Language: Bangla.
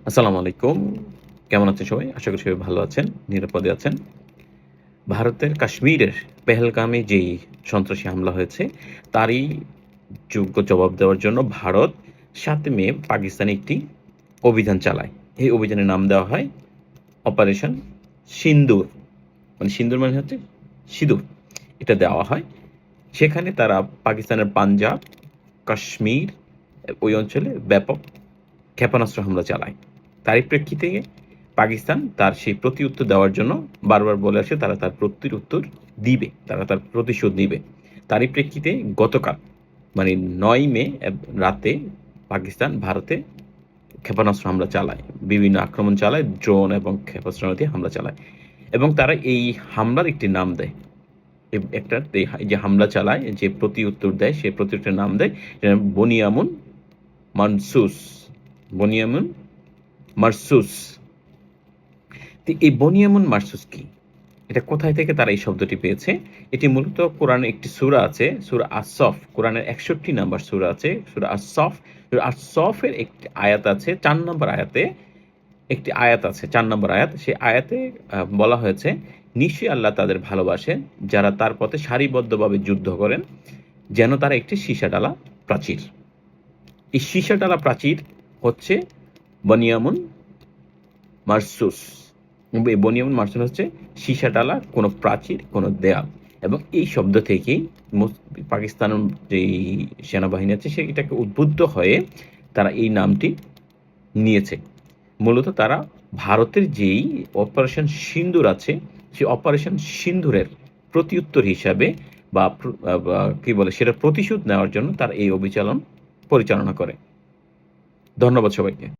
আসসালামু আলাইকুম। কেমন আছেন সবাই? আশা করি সবাই ভালো আছেন, নিরাপদে আছেন। ভারতের কাশ্মীরের পেহেলগামে যেই সন্ত্রাসী হামলা হয়েছে, তারই যোগ্য জবাব দেওয়ার জন্য ভারত ৭ মে পাকিস্তানে একটি অভিযান চালায়। এই অভিযানের নাম দেওয়া হয় অপারেশন সিন্দুর। মানে সিন্দুর মানে হচ্ছে সিঁদুর। এটা দেওয়া হয়। সেখানে তারা পাকিস্তানের পাঞ্জাব, কাশ্মীর ওই অঞ্চলে ব্যাপক ক্ষেপণাস্ত্র হামলা চালায়। তারই প্রেক্ষিতে পাকিস্তান তার সেই প্রতিউত্তর দেওয়ার জন্য বারবার বলে আসে তারা তার প্রত্যুত্তর দিবে, তারা তার প্রতিশোধ নিবে। তারই প্রেক্ষিতে গতকাল মানে ৯ মে রাতে পাকিস্তান ভারতে ক্ষেপণাস্ত্র হামলা চালায়, বিভিন্ন আক্রমণ চালায়, ড্রোন এবং ক্ষেপণাস্ত্র দিয়ে হামলা চালায় এবং তারা এই হামলার একটি নাম দেয়। একটা এই যে হামলা চালায়, যে প্রতিউত্তর দেয়, সেই প্রতিউত্তরের নাম দেয় বনিয়ামুন মানসুস। বনিয়ামুন মারসুস। তো এই বনিয়ামুন মারসুস কি? এটা কোথায় থেকে তারা এই শব্দটি পেয়েছে? এটি মূলত কোরআনে একটি সূরা আছে, সূরা আস-সফ। কোরআনের ৬১ নাম্বার সূরা আছে, সূরা আস-সফ। সূরা আস-সফের একটি আয়াত আছে, ৪ নম্বর আয়াতে একটি আয়াত আছে, ৪ নম্বর আয়াত। সেই আয়াতে বলা হয়েছে, নিশ্চয়ই আল্লাহ তাদের ভালোবাসেন যারা তার পথে সারিবদ্ধভাবে যুদ্ধ করেন, যেন তারা একটি সীসাডালা প্রাচীর। এই সীসাডালা প্রাচীর হচ্ছে বনিয়ামুন মারসুস। এই বনিয়ামুন মারসুস হচ্ছে সীসাডালা কোনো প্রাচীর, কোনো দেয়াল। এবং এই শব্দ থেকেই পাকিস্তানের যেই সেনাবাহিনী আছে সেটাকে উদ্বুদ্ধ হয়ে তারা এই নামটি নিয়েছে। মূলত তারা ভারতের যেই অপারেশন সিন্দুর আছে, সেই অপারেশন সিন্দুরের প্রতিউত্তর হিসাবে বা কি বলে সেটা প্রতিশোধ নেওয়ার জন্য তারা এই অভিযান পরিচালনা করে। ধন্যবাদ সবাইকে।